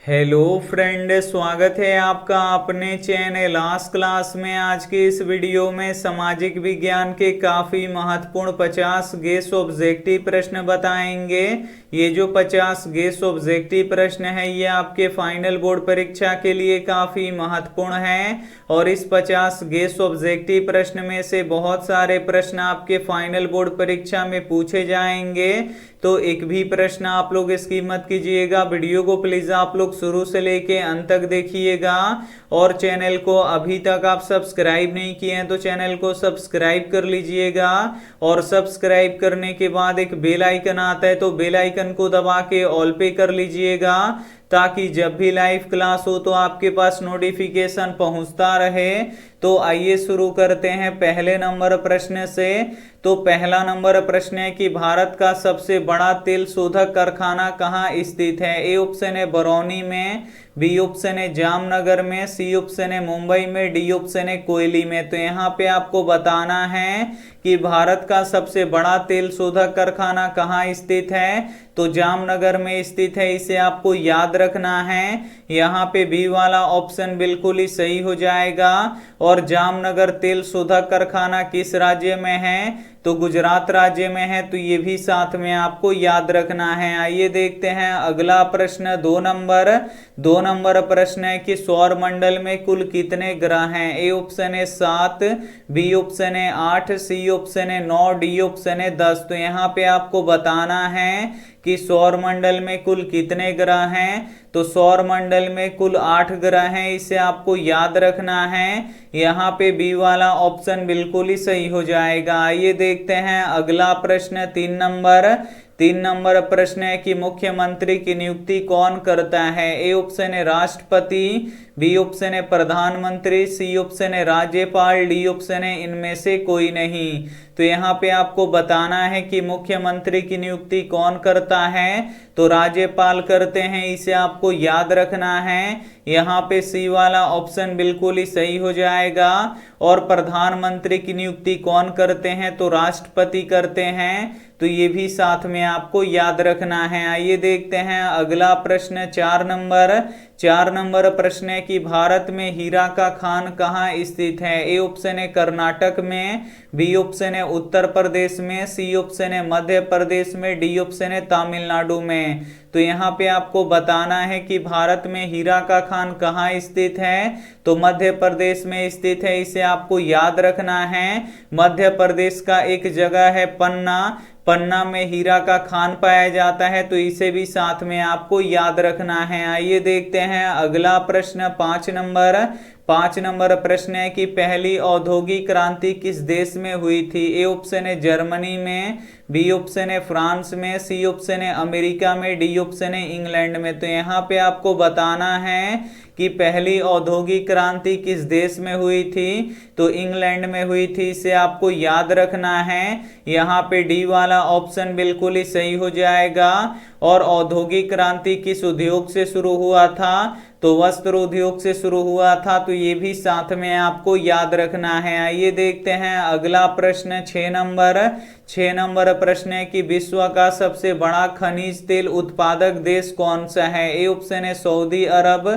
Hello friend, स्वागत है आपका अपने चैनल आज क्लास में। आज के इस वीडियो में सामाजिक विज्ञान के काफ़ी महत्वपूर्ण 50 गेस ऑब्जेक्टिव प्रश्न बताएंगे। ये जो 50 गेस ऑब्जेक्टिव प्रश्न है ये आपके फाइनल बोर्ड परीक्षा के लिए काफ़ी महत्वपूर्ण है और इस 50 गेस ऑब्जेक्टिव प्रश्न में से बहुत सारे प्रश्न आपके फाइनल बोर्ड परीक्षा में पूछे जाएंगे। तो एक भी प्रश्न आप लोग इसकी मत कीजिएगा। वीडियो को प्लीज आप लोग शुरू से लेके अंत तक देखिएगा और चैनल को अभी तक आप सब्सक्राइब नहीं किए हैं तो चैनल को सब्सक्राइब कर लीजिएगा और सब्सक्राइब करने के बाद एक बेल आइकन आता है तो बेल आइकन को दबा के ऑल पे कर लीजिएगा ताकि जब भी लाइव क्लास हो तो आपके पास नोटिफिकेशन पहुंचता रहे। तो आइए शुरू करते हैं पहले नंबर प्रश्न से। तो पहला नंबर प्रश्न है कि भारत का सबसे बड़ा तेल शोधक कारखाना कहाँ स्थित है। ए ऑप्शन है बरौनी में, बी ऑप्शन है जामनगर में, सी ऑप्शन है मुंबई में, डी ऑप्शन है कोयली में। तो यहाँ पे आपको बताना है कि भारत का सबसे बड़ा तेल शोधक कारखाना कहाँ स्थित है। तो जामनगर में स्थित है, इसे आपको याद रखना है। यहाँ पे बी वाला ऑप्शन बिल्कुल ही सही हो जाएगा। और जामनगर तेल शोधक कारखाना किस राज्य में है। तो गुजरात राज्य में है, तो ये भी साथ में आपको याद रखना है। आइए देखते हैं अगला प्रश्न। दो नंबर प्रश्न है कि सौर मंडल में कुल कितने ग्रह हैं। ए ऑप्शन है 7, बी ऑप्शन है 8, सी ऑप्शन है 9, डी ऑप्शन है 10। तो यहाँ पे आपको बताना है कि सौर मंडल में कुल कितने ग्रह हैं। तो सौर मंडल में कुल 8 ग्रह हैं, इसे आपको याद रखना है। यहाँ पे बी वाला ऑप्शन बिल्कुल ही सही हो जाएगा। आइए देखते हैं अगला प्रश्न। 3 नंबर प्रश्न है कि मुख्यमंत्री की नियुक्ति कौन करता है। ए ऑप्शन है राष्ट्रपति, बी ऑप्शन है प्रधानमंत्री, सी ऑप्शन है राज्यपाल, डी ऑप्शन है इनमें से कोई नहीं। तो यहाँ पे आपको बताना है कि मुख्यमंत्री की नियुक्ति कौन करता है। तो राज्यपाल करते हैं, इसे आपको याद रखना है। यहाँ पे सी वाला ऑप्शन बिल्कुल ही सही हो जाएगा। और प्रधानमंत्री की नियुक्ति कौन करते हैं। तो राष्ट्रपति करते हैं, तो ये भी साथ में आपको याद रखना है। आइए देखते हैं अगला प्रश्न। 4 नंबर प्रश्न है कि भारत में हीरा का खान कहाँ स्थित है। ए ऑप्शन है कर्नाटक में, बी ऑप्शन है उत्तर प्रदेश में, सी ऑप्शन है मध्य प्रदेश में, डी ऑप्शन है तमिलनाडु में। तो यहाँ पे आपको बताना है कि भारत में हीरा का खान कहाँ स्थित है। तो मध्य प्रदेश में स्थित है, इसे आपको याद रखना है। मध्य प्रदेश का एक जगह है पन्ना में हीरा का खान पाया जाता है, तो इसे भी साथ में आपको याद रखना है। आइए देखते हैं अगला प्रश्न। 5 नंबर प्रश्न है कि पहली औद्योगिक क्रांति किस देश में हुई थी। ए ऑप्शन है जर्मनी में, बी ऑप्शन है फ्रांस में, सी ऑप्शन है अमेरिका में, डी ऑप्शन है इंग्लैंड में। तो यहाँ पे आपको बताना है कि पहली औद्योगिक क्रांति किस देश में हुई थी। तो इंग्लैंड में हुई थी, इसे आपको याद रखना है। यहाँ पे डी वाला ऑप्शन बिल्कुल ही सही हो जाएगा। और औद्योगिक क्रांति किस उद्योग से शुरू हुआ था। तो वस्त्र उद्योग से शुरू हुआ था, तो ये भी साथ में आपको याद रखना है। आइए देखते हैं अगला प्रश्न। 6 नंबर प्रश्न है कि विश्व का सबसे बड़ा खनिज तेल उत्पादक देश कौन सा है। ए ऑप्शन है सऊदी अरब,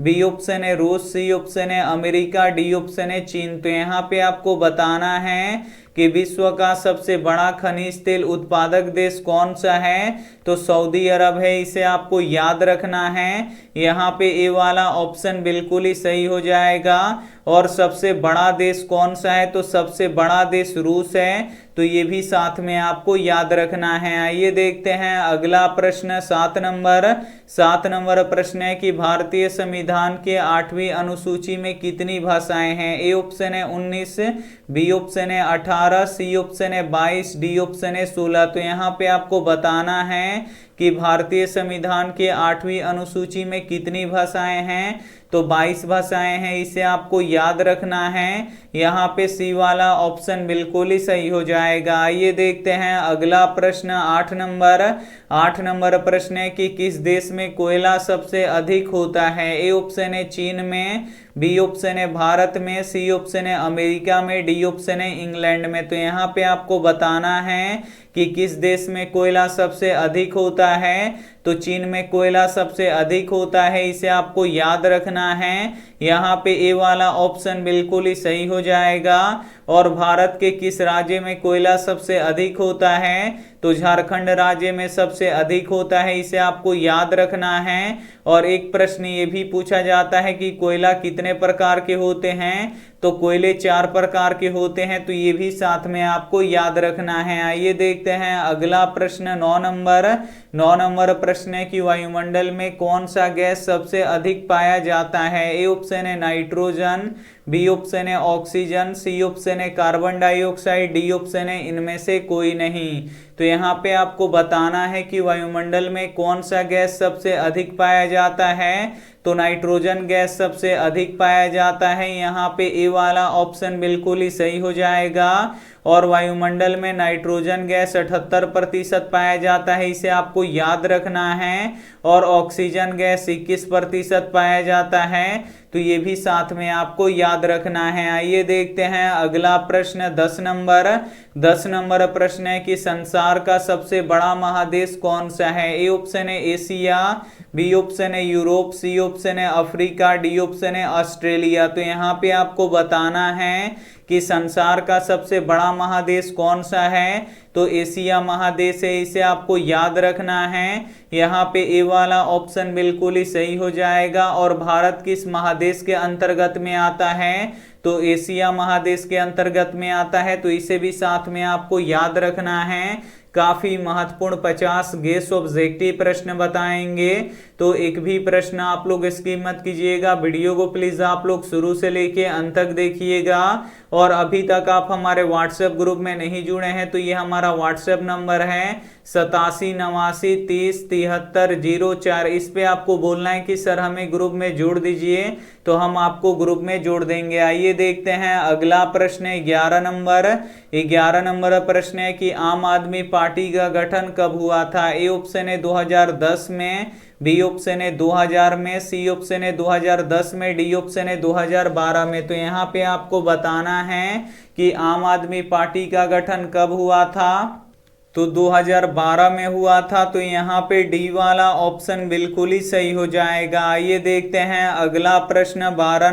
बी ऑप्शन है रूस, सी ऑप्शन है अमेरिका, डी ऑप्शन है चीन। तो यहाँ पे आपको बताना है कि विश्व का सबसे बड़ा खनिज तेल उत्पादक देश कौन सा है। तो सऊदी अरब है, इसे आपको याद रखना है। यहाँ पे ए वाला ऑप्शन बिल्कुल ही सही हो जाएगा। और सबसे बड़ा देश कौन सा है। तो सबसे बड़ा देश रूस है, तो ये भी साथ में आपको याद रखना है। आइए देखते हैं अगला प्रश्न। 7 नंबर प्रश्न है कि भारतीय संविधान के 8वीं अनुसूची में कितनी भाषाएं हैं। ए ऑप्शन है 19, बी ऑप्शन है 18, सी ऑप्शन है 22, डी ऑप्शन है 16। तो यहाँ पे आपको बताना है कि भारतीय संविधान के 8वीं अनुसूची में कितनी भाषाएं हैं। तो 22 भाषाएं हैं, इसे आपको याद रखना है। यहाँ पे सी वाला ऑप्शन बिल्कुल ही सही हो जाएगा। आइए देखते हैं अगला प्रश्न। 8 नंबर प्रश्न है कि किस देश में कोयला सबसे अधिक होता है? ए ऑप्शन है चीन में, बी ऑप्शन है भारत में, सी ऑप्शन है अमेरिका में, डी ऑप्शन है इंग्लैंड में। तो यहाँ पे आपको बताना है कि किस देश में कोयला सबसे अधिक होता है। तो चीन में कोयला सबसे अधिक होता है, इसे आपको याद रखना है। यहाँ पे ए वाला ऑप्शन बिल्कुल ही सही हो जाएगा। और भारत के किस राज्य में कोयला सबसे अधिक होता है? तो झारखंड राज्य में सबसे अधिक होता है, इसे आपको याद रखना है। और एक प्रश्न ये भी पूछा जाता है कि कोयला कितने प्रकार के होते हैं? तो कोयले 4 प्रकार के होते हैं, तो ये भी साथ में आपको याद रखना है। आइए देखते हैं अगला प्रश्न 9 नंबर प्रश्न है कि वायुमंडल में कौन सा गैस सबसे अधिक पाया जाता है? ए ऑप्शन है नाइट्रोजन, बी ऑप्शन है ऑक्सीजन, सी ऑप्शन है कार्बन डाइऑक्साइड, डी ऑप्शन है इनमें से कोई नहीं। तो यहाँ पे आपको बताना है कि वायुमंडल में कौन सा गैस सबसे अधिक पाया जाता है। तो नाइट्रोजन गैस सबसे अधिक पाया जाता है, यहाँ पे ए वाला ऑप्शन बिल्कुल ही सही हो जाएगा। और वायुमंडल में नाइट्रोजन गैस 78% पाया जाता है, इसे आपको याद रखना है। और ऑक्सीजन गैस 21% पाया जाता है, तो ये भी साथ में आपको याद रखना है। आइए देखते हैं अगला प्रश्न 10 नंबर प्रश्न है कि संसार का सबसे बड़ा महादेश कौन सा है? ए ऑप्शन है एशिया, बी ऑप्शन है यूरोप, सी ऑप्शन है अफ्रीका, डी ऑप्शन है ऑस्ट्रेलिया। तो यहाँ पे आपको बताना है कि संसार का सबसे बड़ा महादेश कौन सा है? तो एशिया महादेश है, इसे आपको याद रखना है। यहाँ पे ए वाला ऑप्शन बिल्कुल ही सही हो जाएगा। और भारत किस महादेश के अंतर्गत में आता है? तो एशिया महादेश के अंतर्गत में आता है, तो इसे भी साथ में आपको याद रखना है। काफी महत्वपूर्ण 50 गेस ऑब्जेक्टिव प्रश्न बताएंगे, तो एक भी प्रश्न आप लोग स्किप मत कीजिएगा। वीडियो को प्लीज आप लोग शुरू से लेके अंत तक देखिएगा। और अभी तक आप हमारे व्हाट्सएप ग्रुप में नहीं जुड़े हैं तो ये हमारा व्हाट्सएप नंबर है 8789307304। इस पे आपको बोलना है कि सर हमें ग्रुप में जोड़ दीजिए, तो हम आपको ग्रुप में जोड़ देंगे। आइए देखते हैं अगला प्रश्न 11 नंबर प्रश्न है कि आम आदमी पार्टी का गठन कब हुआ था? ए ऑप्शन है 2010 में, बी ऑप्शन है 2000 में, सी ऑप्शन है 2010 में, डी ऑप्शन है 2012 में। तो यहाँ पे आपको बताना है कि आम आदमी पार्टी का गठन कब हुआ था? तो 2012 में हुआ था, तो यहाँ पे डी वाला ऑप्शन बिल्कुल ही सही हो जाएगा। आइए देखते हैं अगला प्रश्न 12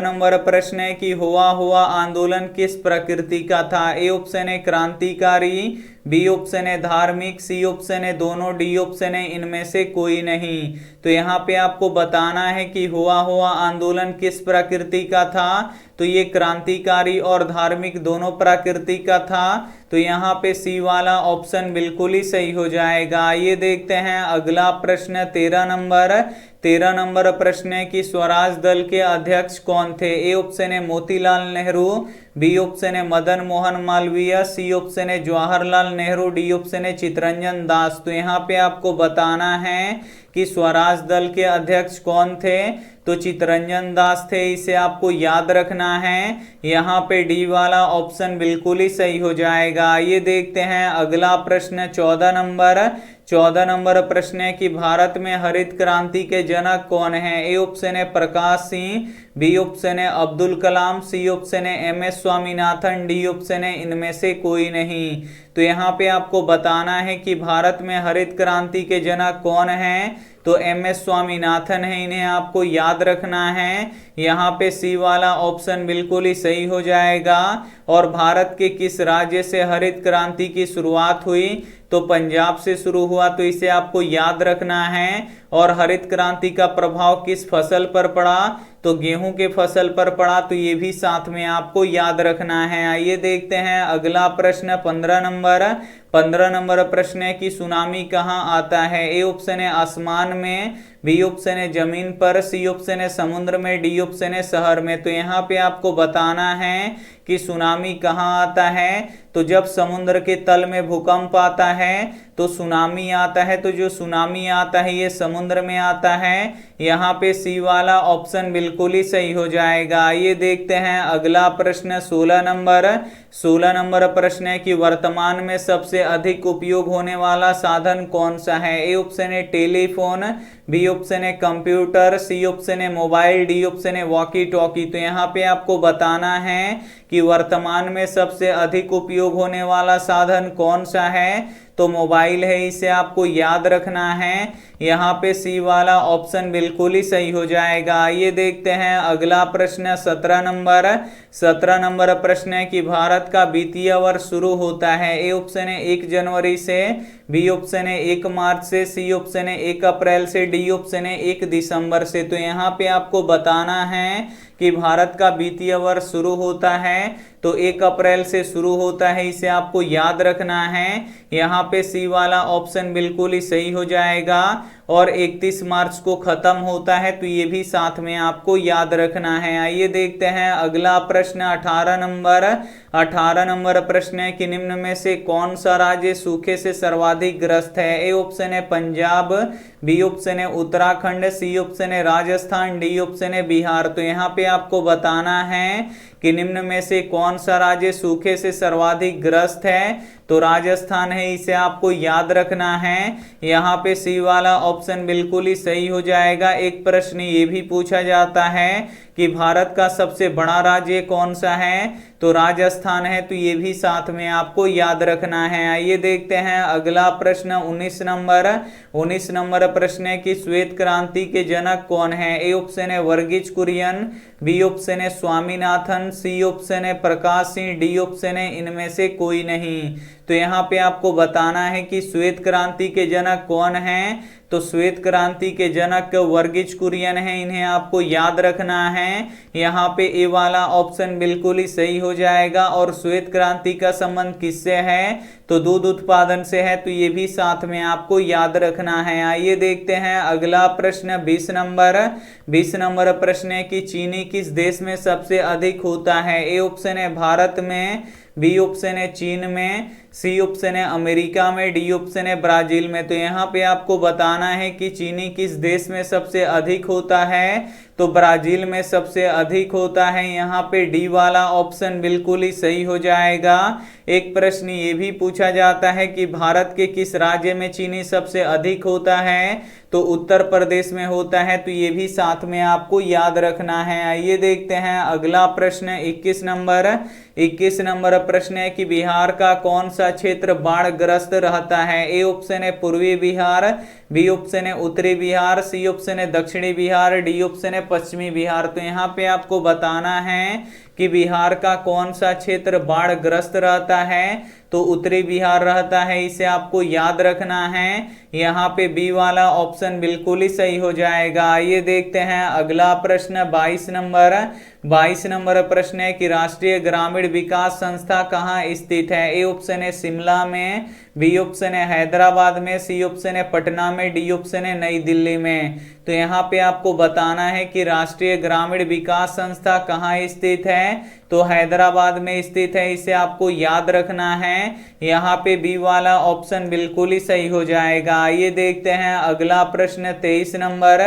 नंबर प्रश्न है कि हुआ आंदोलन किस प्रकृति का था? ए ऑप्शन है क्रांतिकारी, बी ऑप्शन है धार्मिक, सी ऑप्शन है दोनों, डी ऑप्शन है इनमें से कोई नहीं। तो यहाँ पे आपको बताना है कि हुआ आंदोलन किस प्रकृति का था? तो ये क्रांतिकारी और धार्मिक दोनों प्रकृति का था, तो यहाँ पे सी वाला ऑप्शन बिल्कुल ही सही हो जाएगा। आइए देखते हैं अगला प्रश्न 13 नंबर प्रश्न है कि स्वराज दल के अध्यक्ष कौन थे? ए ऑप्शन है मोतीलाल नेहरू, बी ऑप्शन है मदन मोहन मालवीय, सी ऑप्शन है जवाहरलाल नेहरू, डी ऑप्शन है चित्तरंजन दास। तो यहाँ पे आपको बताना है कि स्वराज दल के अध्यक्ष कौन थे? तो चित्तरंजन दास थे, इसे आपको याद रखना है। यहाँ पे डी वाला ऑप्शन बिल्कुल ही सही हो जाएगा। आइए देखते हैं अगला प्रश्न 14 नंबर प्रश्न है कि भारत में हरित क्रांति के जनक कौन है? ए ऑप्शन है प्रकाश सिंह, बी ऑप्शन है अब्दुल कलाम, सी ऑप्शन है MS स्वामीनाथन, डी ऑप्शन है इनमें से कोई नहीं। तो यहाँ पे आपको बताना है कि भारत में हरित क्रांति के जनक कौन है? तो MS स्वामीनाथन है, इन्हें आपको याद रखना है। यहाँ पे सी वाला ऑप्शन बिल्कुल ही सही हो जाएगा। और भारत के किस राज्य से हरित क्रांति की शुरुआत हुई? तो पंजाब से शुरू हुआ, तो इसे आपको याद रखना है। और हरित क्रांति का प्रभाव किस फसल पर पड़ा? तो गेहूं के फसल पर पड़ा, तो ये भी साथ में आपको याद रखना है। आइए देखते हैं अगला प्रश्न 15 नंबर प्रश्न है कि सुनामी कहाँ आता है? ए ऑप्शन है आसमान में, बी ऑप्शन है जमीन पर, सी ऑप्शन है समुद्र में, डी ऑप्शन है शहर में। तो यहाँ पे आपको बताना है कि सुनामी कहाँ आता है? तो जब समुद्र के तल में भूकंप आता है तो सुनामी आता है। तो जो सुनामी आता है ये समुद्र में आता है। यहाँ पे सी वाला ऑप्शन बिल्कुल ही सही हो जाएगा। आइए देखते हैं अगला प्रश्न 16 नंबर। 16 नंबर प्रश्न है कि वर्तमान में सबसे अधिक उपयोग होने वाला साधन कौन सा है। ए ऑप्शन है टेलीफोन, बी ऑप्शन है कंप्यूटर, सी ऑप्शन है मोबाइल, डी ऑप्शन है वॉकी टॉकी। तो यहाँ पे आपको बताना है कि वर्तमान में सबसे अधिक उपयोग होने वाला साधन कौन सा है। तो मोबाइल है, इसे आपको याद रखना है। यहाँ पे सी वाला ऑप्शन बिल्कुल ही सही हो जाएगा। आइए देखते हैं अगला प्रश्न 17 नंबर। 17 नंबर प्रश्न है कि भारत का वित्तीय वर्ष शुरू होता है। ए ऑप्शन है 1 जनवरी से, बी ऑप्शन है 1 मार्च से, सी ऑप्शन है 1 अप्रैल से, डी ऑप्शन है 1 दिसंबर से। तो यहाँ पे आपको बताना है कि भारत का वित्तीय वर्ष शुरू होता है तो 1 अप्रैल से शुरू होता है, इसे आपको याद रखना है। यहाँ पे सी वाला ऑप्शन बिल्कुल ही सही हो जाएगा। और 31 मार्च को खत्म होता है, तो ये भी साथ में आपको याद रखना है। आइए देखते हैं अगला प्रश्न 18 नंबर। 18 नंबर प्रश्न है कि निम्न में से कौन सा राज्य सूखे से सर्वाधिक ग्रस्त है। ए ऑप्शन है पंजाब, बी ऑप्शन है उत्तराखंड, सी ऑप्शन है राजस्थान, डी ऑप्शन है बिहार। तो यहाँ पे आपको बताना है कि निम्न में से कौन सा राज्य सूखे से सर्वाधिक ग्रस्त है। तो राजस्थान है, इसे आपको याद रखना है। यहाँ पे सी वाला ऑप्शन बिल्कुल ही सही हो जाएगा। एक प्रश्न ये भी पूछा जाता है कि भारत का सबसे बड़ा राज्य कौन सा है, तो राजस्थान है, तो ये भी साथ में आपको याद रखना है। आइए देखते हैं अगला प्रश्न 19 नंबर। 19 नंबर प्रश्न है कि श्वेत क्रांति के जनक कौन है। ए ऑप्शन है वर्गीज कुरियन, बी ऑप्शन है स्वामीनाथन, सी ऑप्शन है प्रकाश सिंह, डी ऑप्शन है इनमें से कोई नहीं। तो यहाँ पे आपको बताना है कि श्वेत क्रांति के जनक कौन है। तो श्वेत क्रांति के जनक वर्गीज कुरियन है, इन्हें आपको याद रखना है। यहाँ पे ए वाला ऑप्शन बिल्कुल ही सही हो जाएगा। और श्वेत क्रांति का संबंध किससे है, तो दूध उत्पादन से है, तो ये भी साथ में आपको याद रखना है। आइए देखते हैं अगला प्रश्न 20 नंबर। 20 नंबर प्रश्न है कि चीनी किस देश में सबसे अधिक होता है। ए ऑप्शन है भारत में, बी ऑप्शन है चीन में, सी ऑप्शन है अमेरिका में, डी ऑप्शन है ब्राजील में। तो यहाँ पे आपको बताना है कि चीनी किस देश में सबसे अधिक होता है। तो ब्राजील में सबसे अधिक होता है। यहाँ पे डी वाला ऑप्शन बिल्कुल ही सही हो जाएगा। एक प्रश्न ये भी पूछा जाता है कि भारत के किस राज्य में चीनी सबसे अधिक होता है, तो उत्तर प्रदेश में होता है, तो ये भी साथ में आपको याद रखना है। आइए देखते हैं अगला प्रश्न 21 नंबर। 21 नंबर प्रश्न है कि बिहार का कौन सा क्षेत्र बाढ़ ग्रस्त रहता है। ए ऑप्शन है पूर्वी बिहार, बी ऑप्शन है उत्तरी बिहार, सी ऑप्शन है दक्षिणी बिहार, डी ऑप्शन है पश्चिमी बिहार। तो यहाँ पे आपको बताना है कि बिहार का कौन सा क्षेत्र बाढ़ ग्रस्त रहता है, तो उत्तरी बिहार रहता है, इसे आपको याद रखना है। यहाँ पे बी वाला ऑप्शन बिल्कुल ही सही हो जाएगा। आइए देखते हैं अगला प्रश्न 22 नंबर। 22 नंबर प्रश्न है कि राष्ट्रीय ग्रामीण विकास संस्था कहाँ स्थित है। ए ऑप्शन है शिमला में, बी ऑप्शन है हैदराबाद में, सी ऑप्शन है पटना में, डी ऑप्शन है नई दिल्ली में। तो यहाँ पे आपको बताना है कि राष्ट्रीय ग्रामीण विकास संस्था कहाँ स्थित है, तो हैदराबाद में स्थित है, इसे आपको याद रखना है। यहाँ पे बी वाला ऑप्शन बिल्कुल ही सही हो जाएगा। आइए देखते हैं अगला प्रश्न 23 नंबर।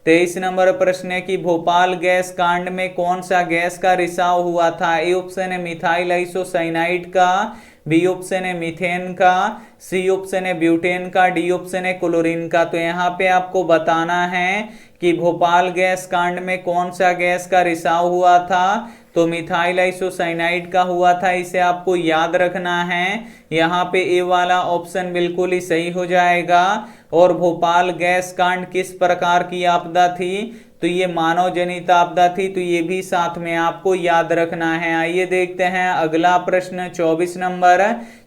23 नंबर प्रश्न है कि भोपाल गैस कांड में कौन सा गैस का रिसाव हुआ था। ए ऑप्शन है मिथाइल आइसोसाइनाइड का, बी ऑप्शन है मीथेन का, सी ऑप्शन है ब्यूटेन का, डी ऑप्शन है क्लोरीन का। तो यहाँ पे आपको बताना है कि भोपाल गैस कांड में कौन सा गैस का रिसाव हुआ था, तो मिथाइल आइसोसाइनाइड का हुआ था, इसे आपको याद रखना है। यहाँ पे ए वाला ऑप्शन बिल्कुल ही सही हो जाएगा। और भोपाल गैस कांड किस प्रकार की आपदा थी, तो ये मानव जनित आपदा थी, तो ये भी साथ में आपको याद रखना है। आइए देखते हैं अगला प्रश्न 24 नंबर।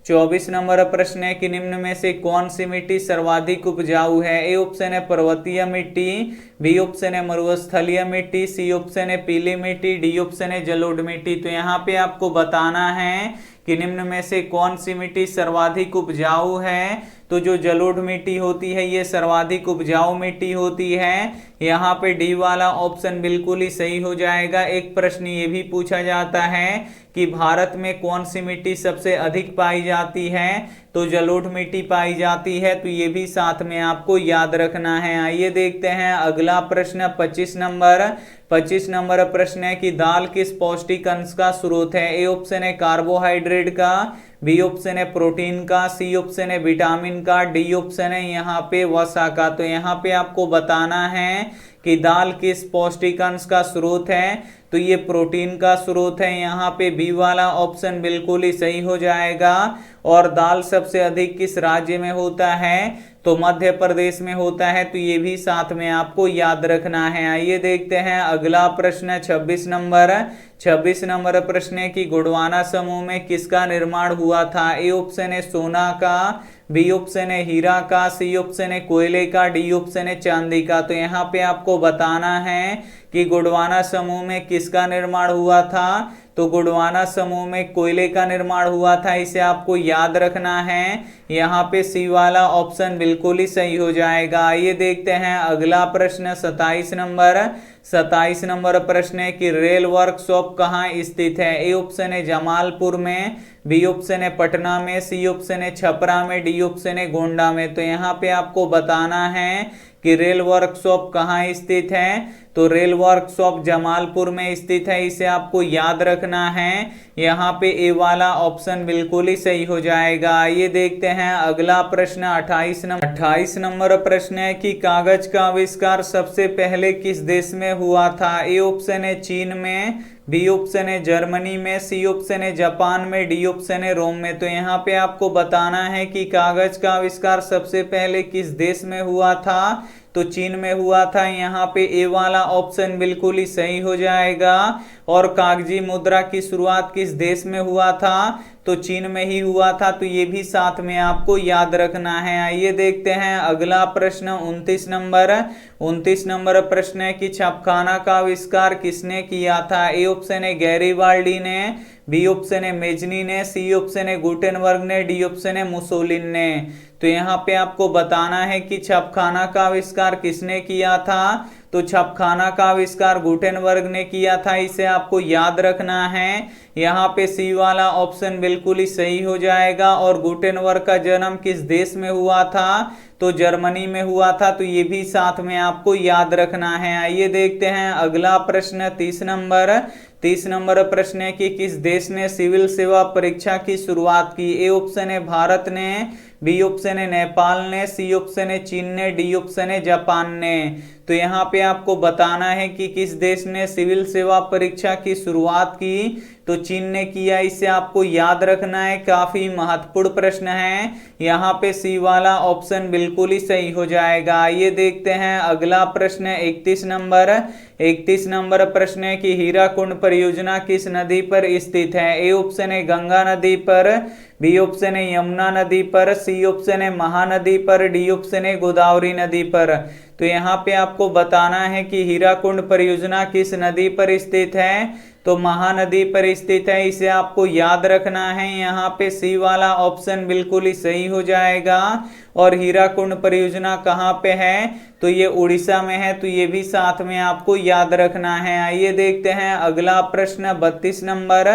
24 नंबर प्रश्न है कि निम्न में से कौन सी मिट्टी सर्वाधिक उपजाऊ है। ए ऑप्शन है पर्वतीय मिट्टी, बी ऑप्शन है मरुस्थलीय मिट्टी, सी ऑप्शन है पीली मिट्टी, डी ऑप्शन है जलोढ़ मिट्टी। तो यहाँ पे आपको बताना है कि निम्न में से कौन सी मिट्टी सर्वाधिक उपजाऊ है। तो जो जलोढ़ मिट्टी होती है ये सर्वाधिक उपजाऊ मिट्टी होती है। यहाँ पे डी वाला ऑप्शन बिल्कुल ही सही हो जाएगा। एक प्रश्न ये भी पूछा जाता है कि भारत में कौन सी मिट्टी सबसे अधिक पाई जाती है, तो जलोढ़ मिट्टी पाई जाती है। तो ये भी साथ में आपको याद रखना है। आइए देखते हैं अगला प्रश्न 25 नंबर। 25 नंबर प्रश्न है कि दाल किस पौष्टिक अंश का स्रोत है। ए ऑप्शन है कार्बोहाइड्रेट का, बी ऑप्शन है प्रोटीन का, सी ऑप्शन है विटामिन का, डी ऑप्शन है यहाँ पे वसा का। तो यहाँ पे आपको बताना है कि दाल किस पौष्टिक अंश का स्रोत है, तो ये प्रोटीन का स्रोत है। यहाँ पे बी वाला ऑप्शन बिल्कुल ही सही हो जाएगा। और दाल सबसे अधिक किस राज्य में होता है, तो मध्य प्रदेश में होता है। तो ये भी साथ में आपको याद रखना है। आइए देखते हैं अगला प्रश्न 26 नंबर। 26 नंबर प्रश्न है कि गोंडवाना समूह में किसका निर्माण हुआ था। ए ऑप्शन है सोना का, बी ऑप्शन है हीरा का, सी ऑप्शन है कोयले का, डी ऑप्शन है चांदी का। तो यहाँ पे आपको बताना है कि गोंडवाना समूह में किसका निर्माण हुआ था, तो गोंडवाना समूह में कोयले का निर्माण हुआ था। इसे आपको याद रखना है। यहाँ पे सी वाला ऑप्शन बिल्कुल ही सही हो जाएगा। आइए देखते हैं अगला प्रश्न 27 नंबर। 27 नंबर प्रश्न है कि रेल वर्कशॉप कहाँ स्थित है। ए ऑप्शन है जमालपुर में, बी ऑप्शन है पटना में, सी ऑप्शन है छपरा में, डी ऑप्शन है गोंडा में। तो यहाँ पे आपको बताना है कि रेल वर्कशॉप कहाँ स्थित है, तो रेल वर्कशॉप जमालपुर में स्थित है। इसे आपको याद रखना है। यहाँ पे ए वाला ऑप्शन बिल्कुल ही सही हो जाएगा। आइए देखते हैं अगला प्रश्न 28 नंबर। 28 नंबर प्रश्न है कि कागज का आविष्कार सबसे पहले किस देश में हुआ था। ए ऑप्शन है चीन में, बी ऑप्शन है जर्मनी में, सी ऑप्शन है जापान में, डी ऑप्शन है रोम में। तो यहाँ पे आपको बताना है कि कागज का आविष्कार सबसे पहले किस देश में हुआ था, तो चीन में हुआ था। यहाँ पे ए वाला ऑप्शन बिल्कुल ही सही हो जाएगा। और कागजी मुद्रा की शुरुआत किस देश में हुआ था, तो चीन में ही हुआ था। तो ये भी साथ में आपको याद रखना है। आइए देखते हैं अगला प्रश्न 29 नंबर। 29 नंबर प्रश्न है कि छापखाना का आविष्कार किसने किया था। ए ऑप्शन है गैरीबाल्डी ने, बी ऑप्शन है मेजनी ने, सी ऑप्शन है गुटेनबर्ग ने, डी ऑप्शन है मुसोलिन ने। तो यहाँ पे आपको बताना है कि छापखाना का आविष्कार किसने किया था, तो छापखाना का आविष्कार गुटेनबर्ग ने किया था। इसे आपको याद रखना है। यहाँ पे सी वाला ऑप्शन बिल्कुल ही सही हो जाएगा। और गुटेनबर्ग का जन्म किस देश में हुआ था, तो जर्मनी में हुआ था। तो ये भी साथ में आपको याद रखना है। आइए देखते हैं अगला प्रश्न 30 नंबर। 30 नंबर प्रश्न है कि किस देश ने सिविल सेवा परीक्षा की शुरुआत की। ए ऑप्शन है भारत ने, बी ऑप्शन है नेपाल ने, सी ऑप्शन है चीन ने, डी ऑप्शन है जापान ने। तो यहाँ पे आपको बताना है कि किस देश ने सिविल सेवा परीक्षा की शुरुआत की, तो चीन ने किया। इसे आपको याद रखना है। काफी महत्वपूर्ण प्रश्न है। यहाँ पे सी वाला ऑप्शन बिल्कुल ही सही हो जाएगा। आइए देखते हैं अगला प्रश्न 31 नंबर। 31 नंबर प्रश्न है कि हीराकुंड परियोजना किस नदी पर स्थित है। ए ऑप्शन है गंगा नदी पर, बी ऑप्शन है यमुना नदी पर, सी ऑप्शन है महानदी पर, डी ऑप्शन है गोदावरी नदी पर। तो यहाँ पे आपको बताना है कि हीराकुंड परियोजना किस नदी पर स्थित है, तो महानदी पर स्थित है। इसे आपको याद रखना है। यहाँ पे सी वाला ऑप्शन बिल्कुल ही सही हो जाएगा। और हीराकुंड परियोजना कहाँ पे है, तो ये उड़ीसा में है। तो ये भी साथ में आपको याद रखना है। आइए देखते हैं अगला प्रश्न 32 नंबर।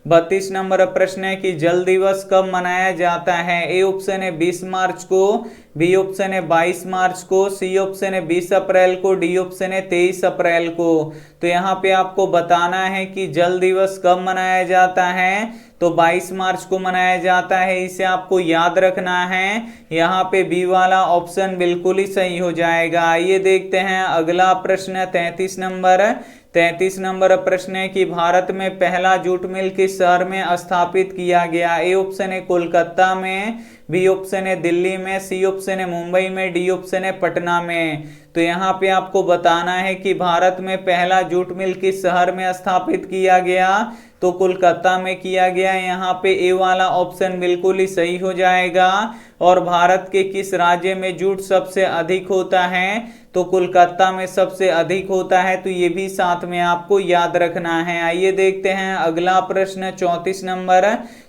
32 नंबर प्रश्न है कि जल दिवस कब मनाया जाता है। ए ऑप्शन है 20 मार्च को, बी ऑप्शन है 22 मार्च को, सी ऑप्शन है 20 अप्रैल को, डी ऑप्शन है 23 अप्रैल को। तो यहाँ पे आपको बताना है कि जल दिवस कब मनाया जाता है, तो 22 मार्च को मनाया जाता है। इसे आपको याद रखना है। यहाँ पे बी वाला ऑप्शन बिल्कुल ही सही हो जाएगा। आइए देखते हैं अगला प्रश्न 33 नंबर। 33 नंबर प्रश्न है कि भारत में पहला जूट मिल किस शहर में स्थापित किया गया। ए ऑप्शन है कोलकाता में, बी ऑप्शन है दिल्ली में, सी ऑप्शन है मुंबई में, डी ऑप्शन है पटना में। तो यहाँ पे आपको बताना है कि भारत में पहला जूट मिल किस शहर में स्थापित किया गया, तो कोलकाता में किया गया। यहाँ पे ए वाला ऑप्शन बिल्कुल ही सही हो जाएगा। और भारत के किस राज्य में जूट सबसे अधिक होता है, तो कोलकाता में सबसे अधिक होता है। तो ये भी साथ में आपको याद रखना है। आइए देखते हैं अगला प्रश्न 34 नंबर।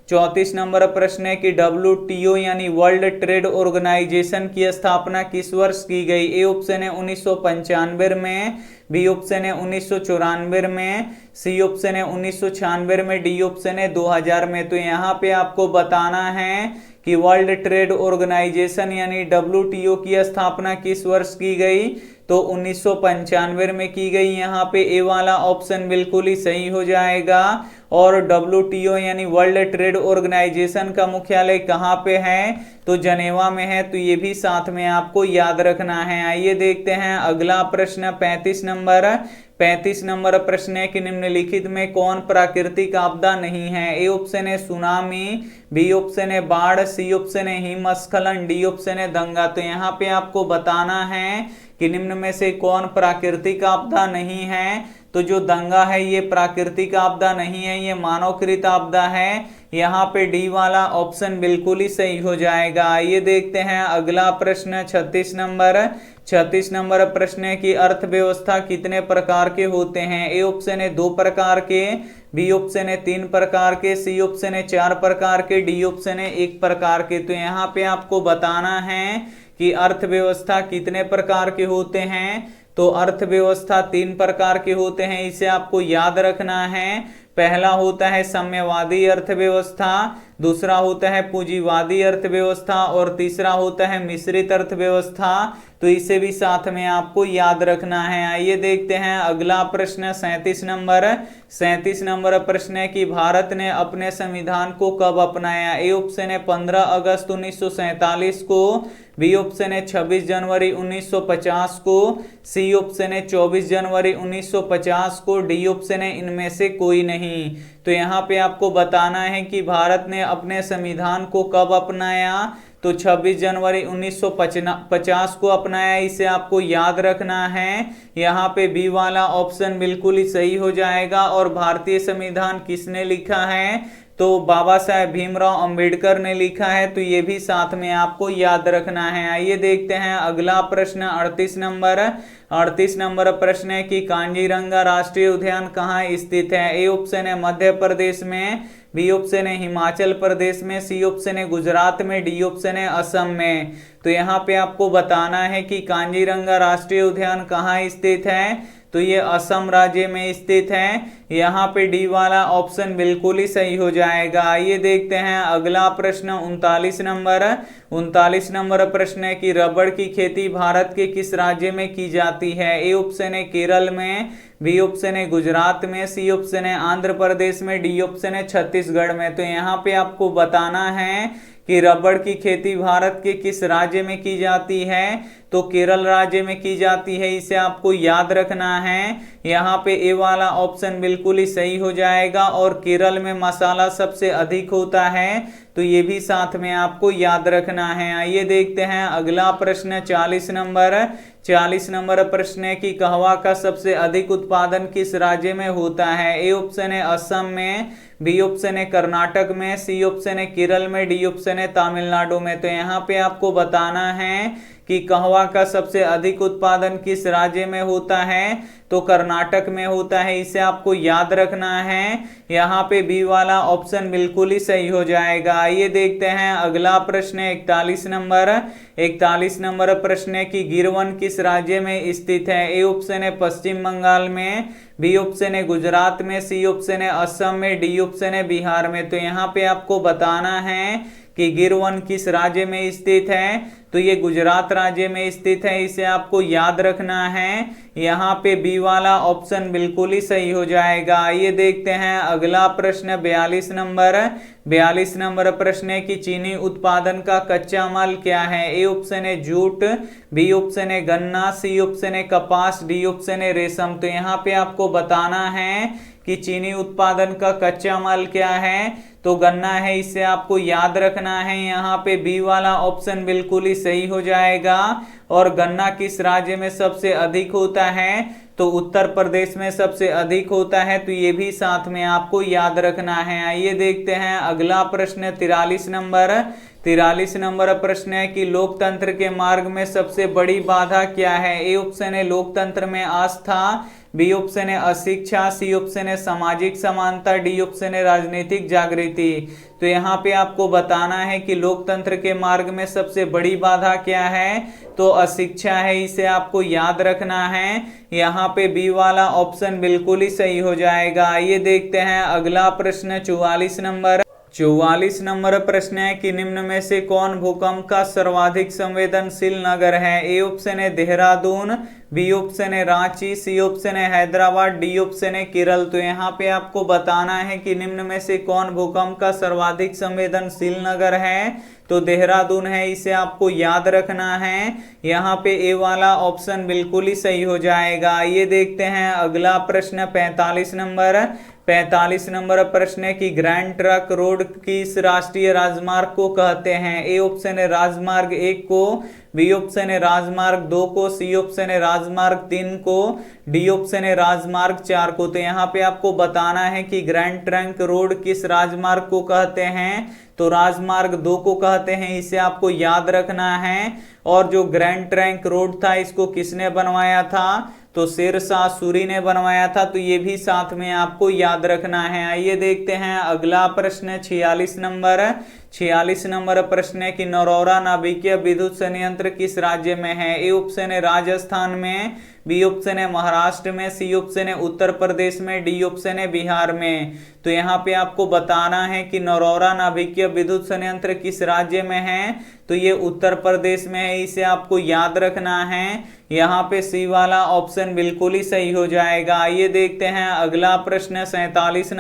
34 नंबर प्रश्न है कि WTO यानी वर्ल्ड ट्रेड ऑर्गेनाइजेशन की स्थापना किस वर्ष की गई? ए ऑप्शन है 1995 में, बी ऑप्शन है 1994 में, सी ऑप्शन है 1996 में, डी ऑप्शन है 2000 में। तो यहाँ पे आपको बताना है कि वर्ल्ड ट्रेड ऑर्गेनाइजेशन यानी WTO की स्थापना किस वर्ष की गई? तो 1995 में की गई। यहाँ पे ए वाला ऑप्शन बिल्कुल ही सही हो जाएगा। और WTO यानी वर्ल्ड ट्रेड ऑर्गेनाइजेशन का मुख्यालय कहाँ पे है? तो जनेवा में है। तो ये भी साथ में आपको याद रखना है। आइए देखते हैं अगला प्रश्न 35 नंबर प्रश्न है कि निम्नलिखित में कौन प्राकृतिक आपदा नहीं है? ए ऑप्शन है सुनामी, बी ऑप्शन है बाढ़, सी ऑप्शन है हिमस्खलन, डी ऑप्शन है दंगा। तो यहाँ पे आपको बताना है कि निम्न में से कौन प्राकृतिक आपदा नहीं है? तो जो दंगा है ये प्राकृतिक आपदा नहीं है, ये मानवकृत आपदा है। यहाँ पे डी वाला ऑप्शन बिल्कुल ही सही हो जाएगा। आइए देखते हैं अगला प्रश्न 36 नंबर प्रश्न है कि अर्थव्यवस्था कितने प्रकार के होते हैं? ए ऑप्शन है 2 प्रकार के, बी ऑप्शन है 3 प्रकार के, सी ऑप्शन है 4 प्रकार के, डी ऑप्शन है 1 प्रकार के। तो यहाँ पे आपको बताना है कि अर्थव्यवस्था कितने प्रकार के होते हैं? तो अर्थव्यवस्था 3 प्रकार के होते हैं, इसे आपको याद रखना है। पहला होता है साम्यवादी अर्थव्यवस्था, दूसरा होता है पूंजीवादी अर्थव्यवस्था और तीसरा होता है मिश्रित अर्थव्यवस्था। तो इसे भी साथ में आपको याद रखना है। आइए देखते हैं अगला प्रश्न 37 नंबर प्रश्न है कि भारत ने अपने संविधान को कब अपनाया? ए ऑप्शन है 15 अगस्त 1947 को, बी ऑप्शन है 26 जनवरी 1950 को, सी ऑप्शन है 24 जनवरी 1950 को, डी ऑप्शन है इनमें से कोई नहीं। तो यहाँ पे आपको बताना है कि भारत ने अपने संविधान को कब अपनाया? तो 26 जनवरी 1950 को अपनाया, इसे आपको याद रखना है। यहाँ पे बी वाला ऑप्शन बिल्कुल ही सही हो जाएगा। और भारतीय संविधान किसने लिखा है? तो बाबा साहेब भीमराव अंबेडकर ने लिखा है। तो ये भी साथ में आपको याद रखना है। आइए देखते हैं अगला प्रश्न 38 नंबर प्रश्न है कि कांजीरंगा राष्ट्रीय उद्यान कहाँ स्थित है? ए ऑप्शन है मध्य प्रदेश में, बी ऑप्शन है हिमाचल प्रदेश में, सी ऑप्शन है गुजरात में, डी ऑप्शन है असम में। तो यहाँ पे आपको बताना है कि कांजीरंगा राष्ट्रीय उद्यान कहाँ स्थित है? तो ये असम राज्य में स्थित है। यहाँ पे डी वाला ऑप्शन बिल्कुल ही सही हो जाएगा। आइए देखते हैं अगला प्रश्न 39 नंबर प्रश्न है कि रबड़ की खेती भारत के किस राज्य में की जाती है? ए ऑप्शन है केरल में, बी ऑप्शन है गुजरात में, सी ऑप्शन है आंध्र प्रदेश में, डी ऑप्शन है छत्तीसगढ़ में। तो यहाँ पे आपको बताना है कि रबड़ की खेती भारत के किस राज्य में की जाती है? तो केरल राज्य में की जाती है, इसे आपको याद रखना है। यहाँ पे ए वाला ऑप्शन बिल्कुल ही सही हो जाएगा। और केरल में मसाला सबसे अधिक होता है, तो ये भी साथ में आपको याद रखना है। आइए देखते हैं अगला प्रश्न 40 नंबर प्रश्न है कि कहवा का सबसे अधिक उत्पादन किस राज्य में होता है? ए ऑप्शन है असम में, बी ऑप्शन है कर्नाटक में, सी ऑप्शन है केरल में, डी ऑप्शन है तमिलनाडु में। तो यहाँ पे आपको बताना है कि कहवा का सबसे अधिक उत्पादन किस राज्य में होता है? तो कर्नाटक में होता है, इसे आपको याद रखना है। यहाँ पे बी वाला ऑप्शन बिल्कुल ही सही हो जाएगा। आइए देखते हैं अगला प्रश्न 41 नंबर प्रश्न है कि गिरवन किस राज्य में स्थित है? ए ऑप्शन है पश्चिम बंगाल में, बी ऑप्शन है गुजरात में, सी ऑप्शन है असम में, डी ऑप्शन है बिहार में। तो यहाँ पे आपको बताना है कि गिरवन किस राज्य में स्थित है? तो ये गुजरात राज्य में स्थित है, इसे आपको याद रखना है। यहाँ पे बी वाला ऑप्शन बिल्कुल ही सही हो जाएगा। आइए देखते हैं अगला प्रश्न 42 नंबर प्रश्न है कि चीनी उत्पादन का कच्चा माल क्या है? ए ऑप्शन है जूट, बी ऑप्शन है गन्ना, सी ऑप्शन है कपास, डी ऑप्शन है रेशम। तो यहाँ पे आपको बताना है कि चीनी उत्पादन का कच्चा माल क्या है? तो गन्ना है, इसे आपको याद रखना है। यहाँ पे बी वाला ऑप्शन बिल्कुल ही सही हो जाएगा। और गन्ना किस राज्य में सबसे अधिक होता है? तो उत्तर प्रदेश में सबसे अधिक होता है। तो ये भी साथ में आपको याद रखना है। आइए देखते हैं अगला प्रश्न 43 43 नंबर प्रश्न है कि लोकतंत्र के मार्ग में सबसे बड़ी बाधा क्या है। ए ऑप्शन है लोकतंत्र में आस्था, बी ऑप्शन है अशिक्षा, सी ऑप्शन है सामाजिक समानता, डी ऑप्शन है राजनीतिक जागृति। तो यहाँ पे आपको बताना है कि लोकतंत्र के मार्ग में सबसे बड़ी बाधा क्या है, तो अशिक्षा है, इसे आपको याद रखना है। यहाँ पे बी वाला ऑप्शन बिल्कुल ही सही हो जाएगा। आइए देखते हैं अगला प्रश्न 44 नंबर प्रश्न है कि निम्न में से कौन भूकंप का सर्वाधिक संवेदनशील नगर है। ए ऑप्शन है देहरादून, बी ऑप्शन है रांची, सी ऑप्शन है हैदराबाद, डी ऑप्शन है केरल। तो यहाँ पे आपको बताना है कि निम्न में से कौन भूकंप का सर्वाधिक संवेदनशील नगर है, तो देहरादून है, इसे आपको याद रखना है। यहाँ पे ए वाला ऑप्शन बिल्कुल ही सही हो जाएगा। आइए देखते हैं अगला प्रश्न 45 नंबर प्रश्न है कि ग्रैंड ट्रंक रोड किस राष्ट्रीय राजमार्ग को कहते हैं। ए ऑप्शन है राजमार्ग 1 को, बी ऑप्शन है राजमार्ग 2 को, सी ऑप्शन है राजमार्ग 3 को, डी ऑप्शन है राजमार्ग 4 को। तो यहाँ पे आपको बताना है कि ग्रैंड ट्रंक रोड किस राजमार्ग को कहते हैं, तो राजमार्ग 2 को कहते हैं, इसे आपको याद रखना है। और जो ग्रैंड ट्रंक रोड था इसको किसने बनवाया था, तो शेरशाह सूरी ने बनवाया था। तो ये भी साथ में आपको याद रखना है। आइए देखते हैं अगला प्रश्न 46 नंबर प्रश्न है कि नरौरा नाभिकीय विद्युत संयंत्र किस राज्य में है। ए ऑप्शन है राजस्थान में, बी ऑप्शन है महाराष्ट्र में, सी ऑप्शन है उत्तर प्रदेश में, डी ऑप्शन है बिहार में। तो यहाँ पे आपको बताना है कि नरौरा नाभिकीय विद्युत संयंत्र किस राज्य में है, तो ये उत्तर प्रदेश में है, इसे आपको याद रखना है। यहाँ पे सी वाला ऑप्शन बिल्कुल ही सही हो जाएगा। आइए देखते हैं अगला प्रश्न 47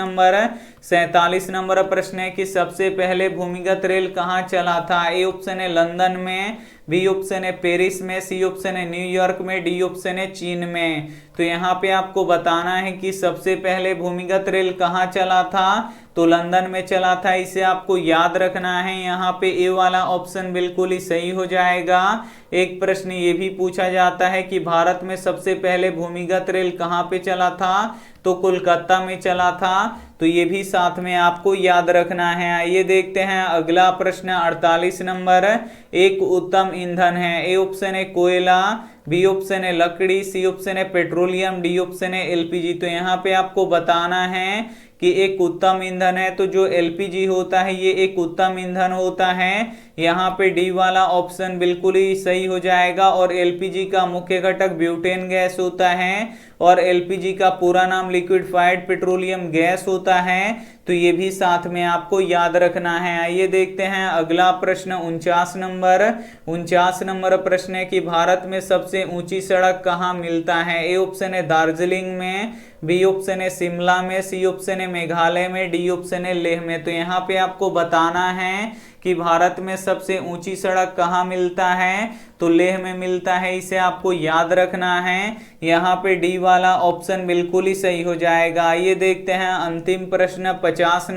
नंबर प्रश्न है कि सबसे पहले भूमिगत रेल कहाँ चला था। ए ऑप्शन है लंदन में, बी ऑप्शन है पेरिस में, सी ऑप्शन है न्यूयॉर्क में, डी ऑप्शन है चीन में। तो यहाँ पे आपको बताना है कि सबसे पहले भूमिगत रेल कहाँ चला था, तो लंदन में चला था, इसे आपको याद रखना है। यहाँ पे ए वाला ऑप्शन बिल्कुल ही सही हो जाएगा। एक प्रश्न ये भी पूछा जाता है कि भारत में सबसे पहले भूमिगत रेल कहाँ पे चला था, तो कोलकाता में चला था। तो ये भी साथ में आपको याद रखना है। आइए देखते हैं अगला प्रश्न 48 नंबर। एक उत्तम ईंधन है। ए ऑप्शन है कोयला, बी ऑप्शन है लकड़ी, सी ऑप्शन है पेट्रोलियम, डी ऑप्शन है एलपीजी। तो यहाँ पे आपको बताना है कि एक उत्तम ईंधन है, तो जो एलपीजी होता है ये एक उत्तम ईंधन होता है। यहाँ पे डी वाला ऑप्शन बिल्कुल ही सही हो जाएगा। और एलपीजी का मुख्य घटक ब्यूटेन गैस होता है और एलपीजी का पूरा नाम लिक्विफाइड पेट्रोलियम गैस होता है। तो ये भी साथ में आपको याद रखना है। आइए देखते हैं अगला प्रश्न 49 नंबर प्रश्न है कि भारत में सबसे ऊंची सड़क कहाँ मिलता है। ए ऑप्शन है दार्जिलिंग में, बी ऑप्शन है शिमला में, सी ऑप्शन है मेघालय में, डी ऑप्शन है लेह में। तो यहाँ पे आपको बताना है कि भारत में सबसे ऊंची सड़क कहाँ मिलता है, तो लेह में मिलता है, इसे आपको याद रखना है। यहाँ पे डी वाला ऑप्शन बिल्कुल ही सही हो जाएगा। आइए देखते हैं अंतिम प्रश्न 50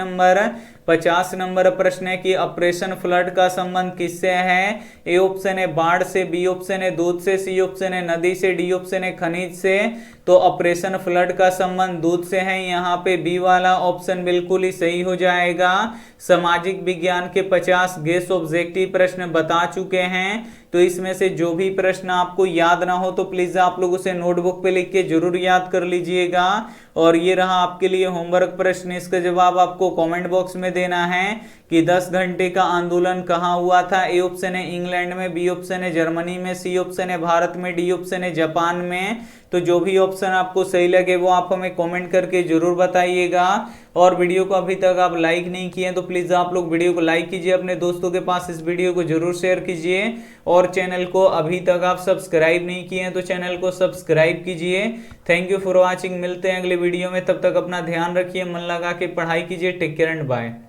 नंबर प्रश्न है कि ऑपरेशन फ्लड का संबंध किससे है। ए ऑप्शन है बाढ़ से, बी ऑप्शन है दूध से, सी ऑप्शन है नदी से, डी ऑप्शन है खनिज से। तो ऑपरेशन फ्लड का संबंध दूध से है, यहाँ पे बी वाला ऑप्शन बिल्कुल ही सही हो जाएगा। सामाजिक विज्ञान के 50 गेस ऑब्जेक्टिव प्रश्न बता चुके हैं, तो इसमें से जो भी प्रश्न आपको याद ना हो तो प्लीज आप लोग उसे नोटबुक पे लिख के जरूर याद कर लीजिएगा। और ये रहा आपके लिए होमवर्क प्रश्न, इसका जवाब आपको कमेंट बॉक्स में देना है कि 10 घंटे का आंदोलन कहाँ हुआ था। ए ऑप्शन है इंग्लैंड में, बी ऑप्शन है जर्मनी में, सी ऑप्शन है भारत में, डी ऑप्शन है जापान में। तो जो भी ऑप्शन आपको सही लगे वो आप हमें कमेंट करके जरूर बताइएगा। और वीडियो को अभी तक आप लाइक नहीं किए तो प्लीज आप लोग वीडियो को लाइक कीजिए, अपने दोस्तों के पास इस वीडियो को जरूर शेयर कीजिए। और चैनल को अभी तक आप सब्सक्राइब नहीं किए हैं तो चैनल को सब्सक्राइब कीजिए। Thank you for watching. मिलते हैं अगले वीडियो में, तब तक अपना ध्यान रखिए, मन लगा के पढ़ाई कीजिए। Take care and bye.